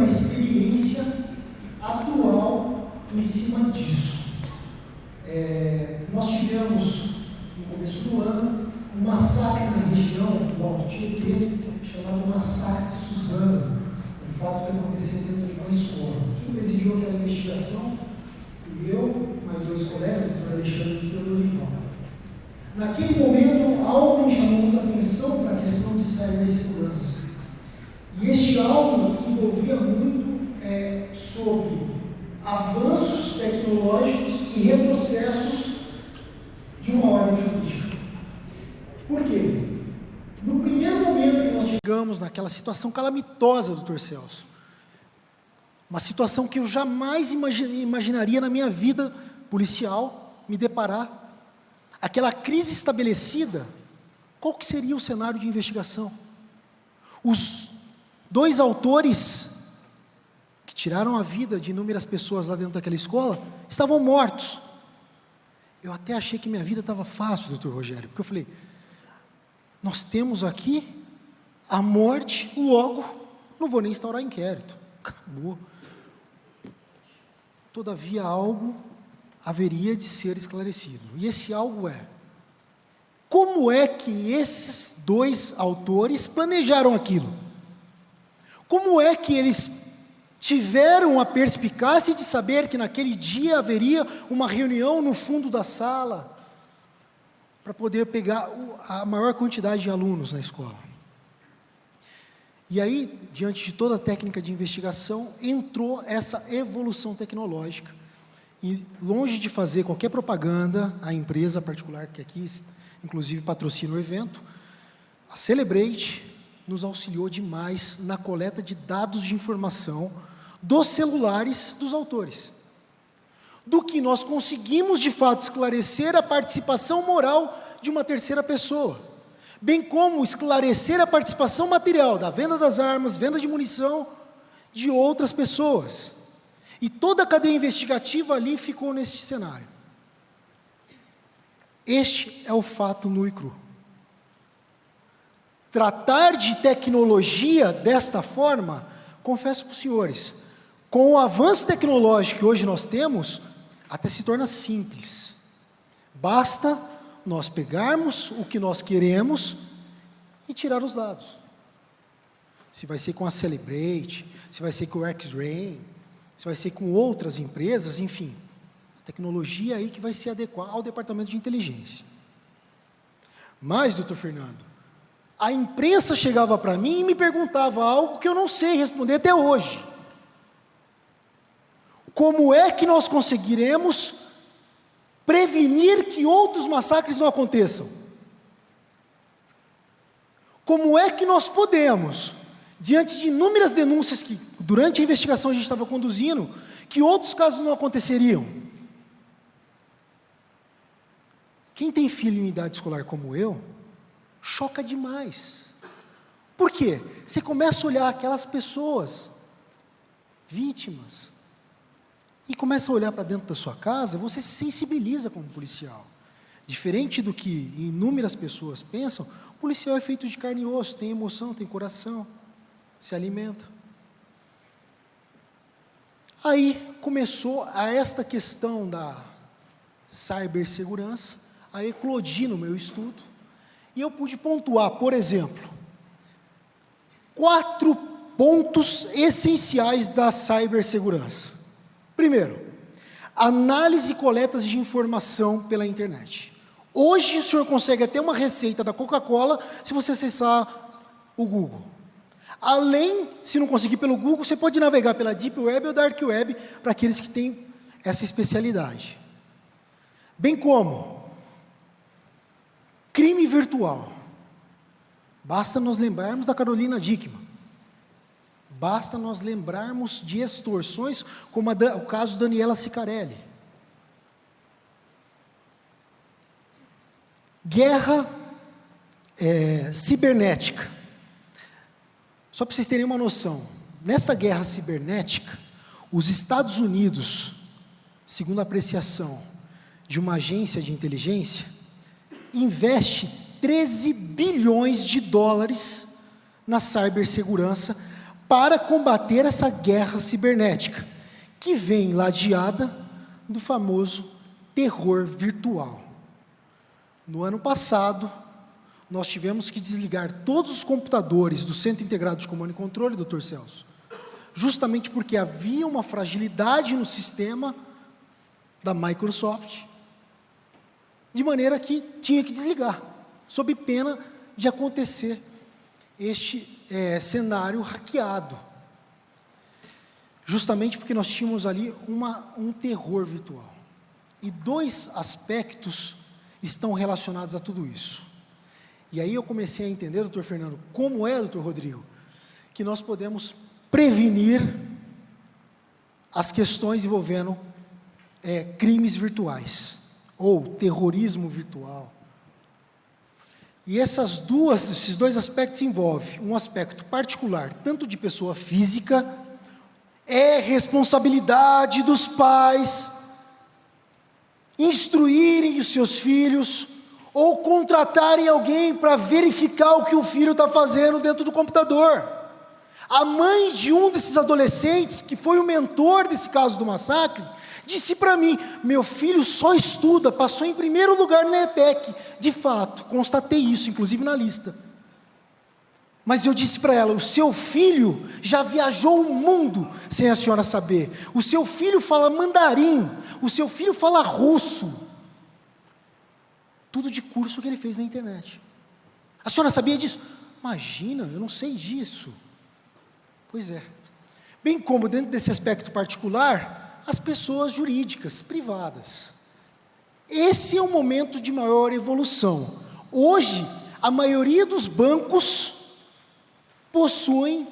experiência atual em cima disso. Nós tivemos, no começo do ano, um massacre na região do Alto Tietê, chamado Massacre de Suzano, um fato que aconteceu dentro de uma escola. Quem presidiu aquela investigação fui eu, mais 2 colegas, o doutor Alexandre e o doutor Lorival. Naquele momento, algo me chamou muita atenção para a questão de cibersegurança. E este algo envolvia muito sobre avanços tecnológicos e retrocessos de uma ordem jurídica. Por quê? No primeiro momento que nós chegamos naquela situação calamitosa, doutor Celso, uma situação que eu jamais imaginaria na minha vida policial me deparar, aquela crise estabelecida, qual que seria o cenário de investigação? Os 2 autores que tiraram a vida de inúmeras pessoas lá dentro daquela escola estavam mortos. Eu até achei que minha vida estava fácil, doutor Rogério, porque eu falei, nós temos aqui a morte, logo, não vou nem instaurar inquérito, acabou. Todavia, algo haveria de ser esclarecido, e esse algo como é que esses 2 autores planejaram aquilo? Como é que eles tiveram a perspicácia de saber que naquele dia haveria uma reunião no fundo da sala, para poder pegar a maior quantidade de alunos na escola? E aí, diante de toda a técnica de investigação, entrou essa evolução tecnológica, e longe de fazer qualquer propaganda, a empresa particular que aqui, inclusive, patrocina o evento, a Celebrate nos auxiliou demais na coleta de dados de informação dos celulares dos autores, do que nós conseguimos, de fato, esclarecer a participação moral de uma terceira pessoa, bem como esclarecer a participação material da venda das armas, venda de munição de outras pessoas. E toda a cadeia investigativa ali ficou nesse cenário. Este é o fato nu e cru. Tratar de tecnologia desta forma, confesso para os senhores, com o avanço tecnológico que hoje nós temos, até se torna simples. Basta nós pegarmos o que nós queremos e tirar os dados. Se vai ser com a Celebrate, se vai ser com o X-Ray, se vai ser com outras empresas, enfim, a tecnologia aí que vai se adequar ao departamento de inteligência. Mas, doutor Fernando, a imprensa chegava para mim e me perguntava algo que eu não sei responder até hoje. Como é que nós conseguiremos prevenir que outros massacres não aconteçam? Como é que nós podemos, diante de inúmeras denúncias que durante a investigação a gente estava conduzindo, que outros casos não aconteceriam? Quem tem filho em idade escolar como eu, choca demais. Por quê? Você começa a olhar aquelas pessoas, vítimas, e começa a olhar para dentro da sua casa, você se sensibiliza como policial. Diferente do que inúmeras pessoas pensam, o policial é feito de carne e osso, tem emoção, tem coração, se alimenta. Aí começou esta questão da cibersegurança a eclodir no meu estudo, e eu pude pontuar, por exemplo, 4 pontos essenciais da cibersegurança. Primeiro, análise e coletas de informação pela internet. Hoje o senhor consegue até uma receita da Coca-Cola se você acessar o Google. Além, se não conseguir pelo Google, você pode navegar pela Deep Web ou Dark Web, para aqueles que têm essa especialidade. Bem como crime virtual. Basta nós lembrarmos da Carolina Dickmann. Basta nós lembrarmos de extorsões, como o caso Daniela Sicarelli. Guerra cibernética. Só para vocês terem uma noção, nessa guerra cibernética, os Estados Unidos, segundo a apreciação de uma agência de inteligência, investe 13 bilhões de dólares na cibersegurança para combater essa guerra cibernética, que vem ladeada do famoso terror virtual. No ano passado, nós tivemos que desligar todos os computadores do Centro Integrado de Comando e Controle, Dr. Celso, justamente porque havia uma fragilidade no sistema da Microsoft, de maneira que tinha que desligar, sob pena de acontecer este cenário hackeado, justamente porque nós tínhamos ali um terror virtual. E dois aspectos estão relacionados a tudo isso. E aí eu comecei a entender, doutor Fernando, como é, doutor Rodrigo, que nós podemos prevenir as questões envolvendo crimes virtuais, ou terrorismo virtual. E esses dois aspectos envolvem um aspecto particular, tanto de pessoa física, é responsabilidade dos pais instruírem os seus filhos, ou contratarem alguém para verificar o que o filho está fazendo dentro do computador. A mãe de um desses adolescentes, que foi o mentor desse caso do massacre, disse para mim: meu filho só estuda, passou em primeiro lugar na ETEC. De fato, constatei isso, inclusive na lista. Mas eu disse para ela: o seu filho já viajou o mundo sem a senhora saber. O seu filho fala mandarim, o seu filho fala russo. Tudo de curso que ele fez na internet. A senhora sabia disso? Imagina, eu não sei disso. Pois é. Bem como dentro desse aspecto particular, as pessoas jurídicas, privadas. Esse é o momento de maior evolução. Hoje, a maioria dos bancos possuem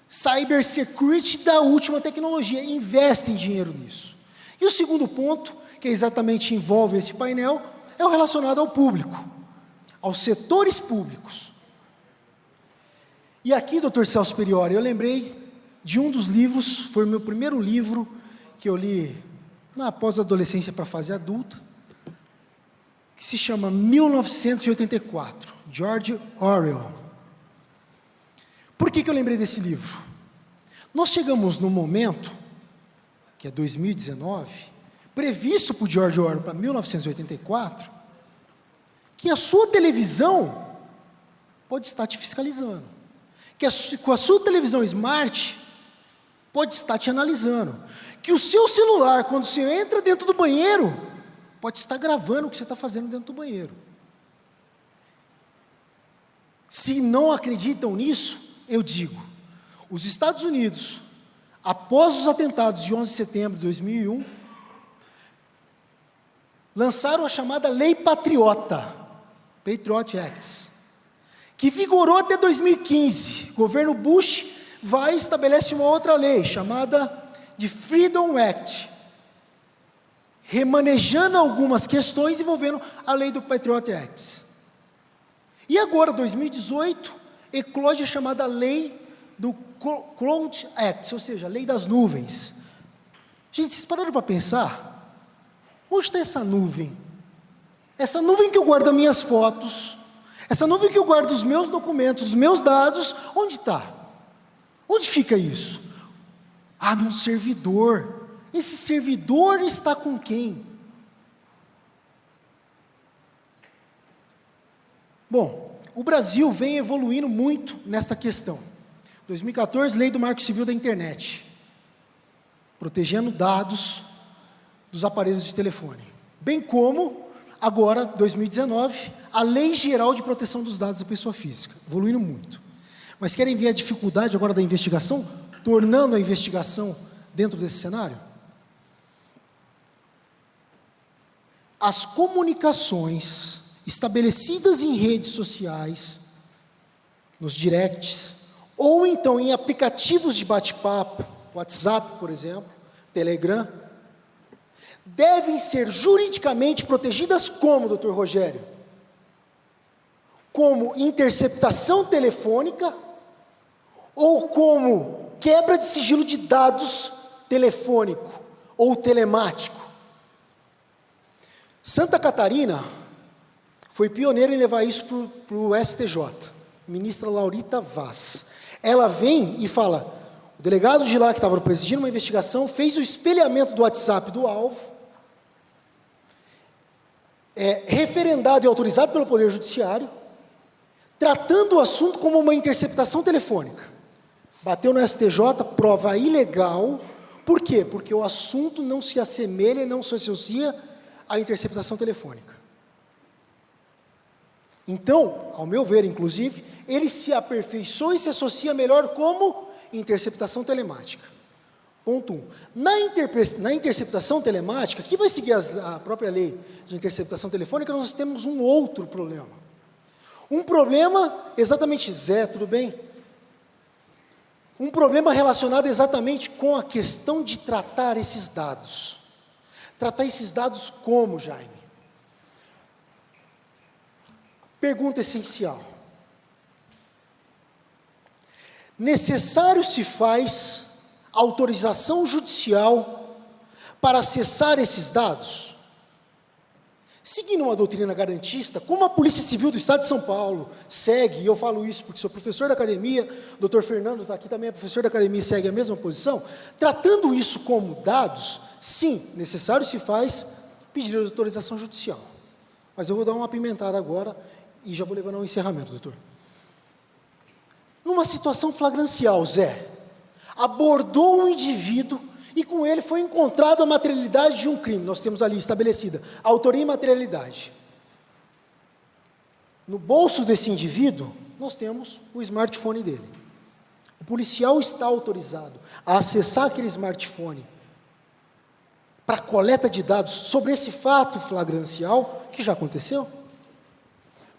cybersecurity da última tecnologia, investem dinheiro nisso. E o segundo ponto, que exatamente envolve esse painel, é o relacionado ao público, aos setores públicos. E aqui, Dr. Celso Priori, eu lembrei de um dos livros, foi o meu primeiro livro que eu li na pós-adolescência para a fase adulta, que se chama 1984, George Orwell. Por que eu lembrei desse livro? Nós chegamos num momento, que é 2019, previsto por George Orwell para 1984, que a sua televisão pode estar te fiscalizando, que com a sua televisão smart pode estar te analisando, que o seu celular, quando você entra dentro do banheiro, pode estar gravando o que você está fazendo dentro do banheiro. Se não acreditam nisso, eu digo, os Estados Unidos, após os atentados de 11 de setembro de 2001, lançaram a chamada Lei Patriota, Patriot Act, que vigorou até 2015. O governo Bush vai e estabelece uma outra lei, chamada de Freedom Act, remanejando algumas questões envolvendo a lei do Patriot Act. E agora, 2018, eclode a chamada lei do Cloud Act, ou seja, a lei das nuvens. Gente, vocês pararam para pensar? Onde está essa nuvem? Essa nuvem que eu guardo as minhas fotos, essa nuvem que eu guardo os meus documentos, os meus dados, onde está? Onde fica isso? Ah, num servidor. Esse servidor está com quem? Bom, o Brasil vem evoluindo muito nesta questão. 2014, Lei do Marco Civil da Internet, protegendo dados dos aparelhos de telefone. Bem como, agora, 2019, a Lei Geral de Proteção dos Dados da Pessoa Física, evoluindo muito. Mas querem ver a dificuldade agora da investigação, tornando a investigação dentro desse cenário? As comunicações estabelecidas em redes sociais, nos directs, ou então em aplicativos de bate-papo, WhatsApp, por exemplo, Telegram, devem ser juridicamente protegidas como, Dr. Rogério? Como interceptação telefônica ou como quebra de sigilo de dados telefônico ou telemático. Santa Catarina foi pioneira em levar isso para o STJ, ministra Laurita Vaz. Ela vem e fala, o delegado de lá que estava presidindo uma investigação, fez o espelhamento do WhatsApp do alvo, referendado e autorizado pelo Poder Judiciário, tratando o assunto como uma interceptação telefônica. Bateu no STJ, prova ilegal. Por quê? Porque o assunto não se assemelha e não se associa à interceptação telefônica. Então, ao meu ver, inclusive, ele se aperfeiçoa e se associa melhor como interceptação telemática. Ponto 1. Na interceptação telemática, que vai seguir a própria lei de interceptação telefônica, nós temos um outro problema. Um problema, exatamente, Zé, tudo bem? Um problema relacionado exatamente com a questão de tratar esses dados. Tratar esses dados como, Jaime? Pergunta essencial. Necessário se faz autorização judicial para acessar esses dados? Seguindo uma doutrina garantista, como a Polícia Civil do Estado de São Paulo segue, e eu falo isso porque sou professor da academia, o doutor Fernando está aqui também, é professor da academia e segue a mesma posição, tratando isso como dados, sim, necessário se faz pedir a autorização judicial. Mas eu vou dar uma apimentada agora e já vou levando ao encerramento, doutor. Numa situação flagrancial, Zé, abordou um indivíduo e com ele foi encontrada a materialidade de um crime. Nós temos ali estabelecida a autoria e materialidade. No bolso desse indivíduo, nós temos o smartphone dele. O policial está autorizado a acessar aquele smartphone para coleta de dados sobre esse fato flagrancial que já aconteceu?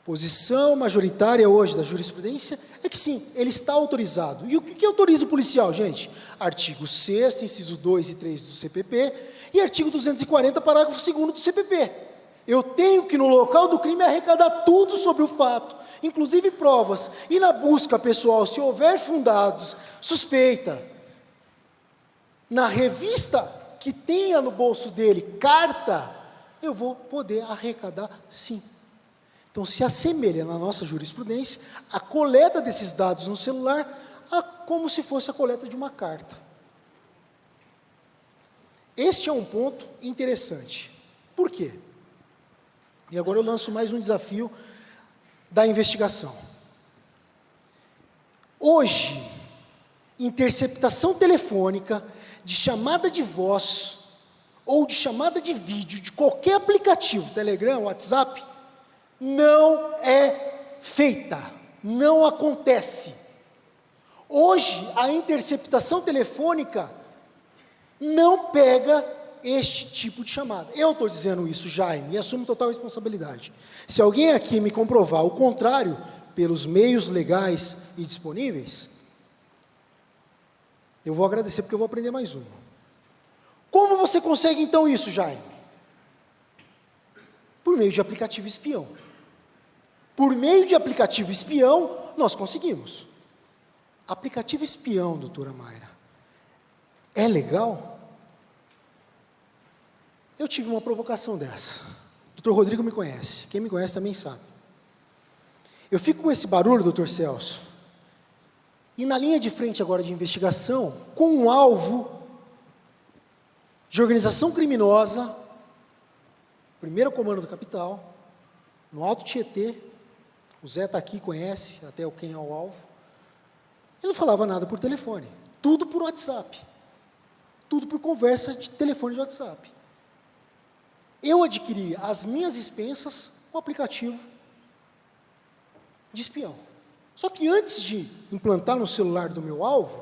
Posição majoritária hoje da jurisprudência é que sim, ele está autorizado. E o que autoriza o policial, gente? Artigo 6º, inciso 2 e 3 do CPP, e artigo 240, parágrafo 2º do CPP. Eu tenho que, no local do crime, arrecadar tudo sobre o fato, inclusive provas, e na busca pessoal, se houver fundados, suspeita, na revista que tenha no bolso dele carta, eu vou poder arrecadar sim. Então, se assemelha na nossa jurisprudência a coleta desses dados no celular como se fosse a coleta de uma carta. Este é um ponto interessante. Por quê? E agora eu lanço mais um desafio da investigação. Hoje, interceptação telefônica de chamada de voz ou de chamada de vídeo de qualquer aplicativo, Telegram, WhatsApp, não é feita, não acontece. Hoje, a interceptação telefônica não pega este tipo de chamada. Eu estou dizendo isso, Jaime, e assumo total responsabilidade. Se alguém aqui me comprovar o contrário, pelos meios legais e disponíveis, eu vou agradecer porque eu vou aprender mais uma. Como você consegue então isso, Jaime? Por meio de aplicativo espião. Por meio de aplicativo espião, nós conseguimos. Aplicativo espião, doutora Mayra, é legal? Eu tive uma provocação dessa. O doutor Rodrigo me conhece, quem me conhece também sabe. Eu fico com esse barulho, doutor Celso, e na linha de frente agora de investigação, com um alvo de organização criminosa, primeiro comando da capital, no Alto Tietê, o Zé está aqui, conhece até quem é o alvo. Ele não falava nada por telefone, tudo por WhatsApp, tudo por conversa de telefone de WhatsApp. Eu adquiri às minhas expensas um aplicativo de espião. Só que antes de implantar no celular do meu alvo,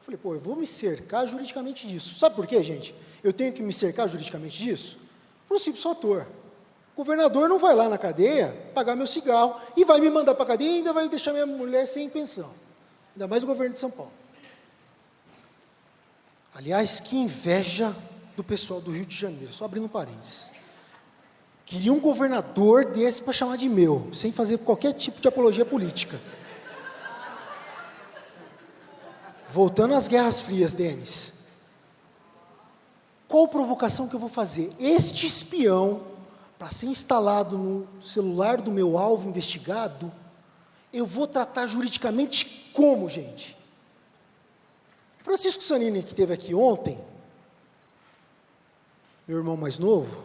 eu falei, eu vou me cercar juridicamente disso. Sabe por quê, gente? Eu tenho que me cercar juridicamente disso? Por um simples fator. O governador não vai lá na cadeia pagar meu cigarro e vai me mandar para a cadeia e ainda vai deixar minha mulher sem pensão. Ainda mais o governo de São Paulo. Aliás, que inveja do pessoal do Rio de Janeiro, só abrindo um parênteses. Queria um governador desse para chamar de meu, sem fazer qualquer tipo de apologia política. Voltando às Guerras Frias, Denis. Qual provocação que eu vou fazer? Este espião, para ser instalado no celular do meu alvo investigado, eu vou tratar juridicamente como, gente? Francisco Sanini, que esteve aqui ontem, meu irmão mais novo,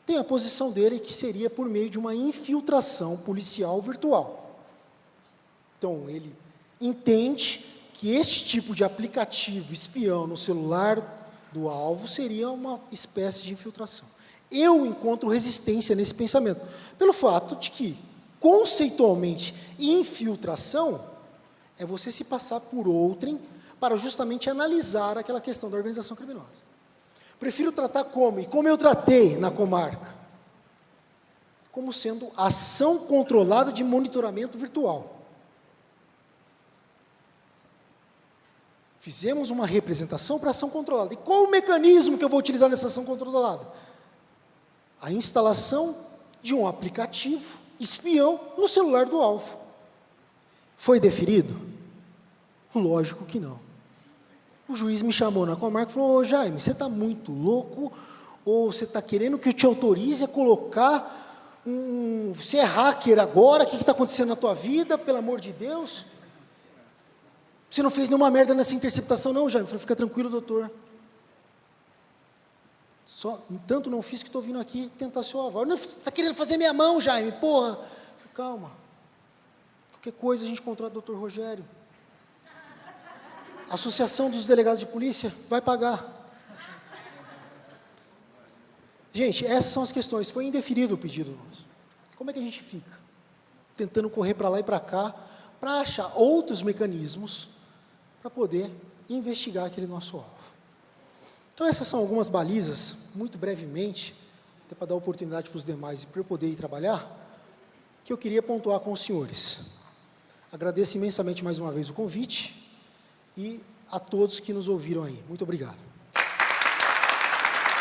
tem a posição dele que seria por meio de uma infiltração policial virtual. Então, ele entende que esse tipo de aplicativo espião no celular do alvo seria uma espécie de infiltração. Eu encontro resistência nesse pensamento, pelo fato de que, conceitualmente, infiltração é você se passar por outrem para justamente analisar aquela questão da organização criminosa. Prefiro tratar como, e como eu tratei na comarca, como sendo ação controlada de monitoramento virtual. Fizemos uma representação para ação controlada. E qual o mecanismo que eu vou utilizar nessa ação controlada? A instalação de um aplicativo espião no celular do alvo. Foi deferido? Lógico que não. O juiz me chamou na comarca e falou: ô Jaime, você está muito louco, ou você está querendo que eu te autorize a colocar você é hacker agora, o que está acontecendo na tua vida, pelo amor de Deus? Você não fez nenhuma merda nessa interceptação não, Jaime? Eu falei: fica tranquilo, doutor. Só, entanto, não fiz que estou vindo aqui tentar seu aval. Você está querendo fazer minha mão, Jaime? Porra. Eu falei: calma. Qualquer coisa a gente contrata o doutor Rogério. A Associação dos Delegados de Polícia vai pagar. Gente, essas são as questões. Foi indeferido o pedido nosso. Como é que a gente fica? Tentando correr para lá e para cá, para achar outros mecanismos para poder investigar aquele nosso alvo. Então, essas são algumas balizas, muito brevemente, até para dar oportunidade para os demais e para eu poder ir trabalhar, que eu queria pontuar com os senhores. Agradeço imensamente mais uma vez o convite e a todos que nos ouviram aí. Muito obrigado.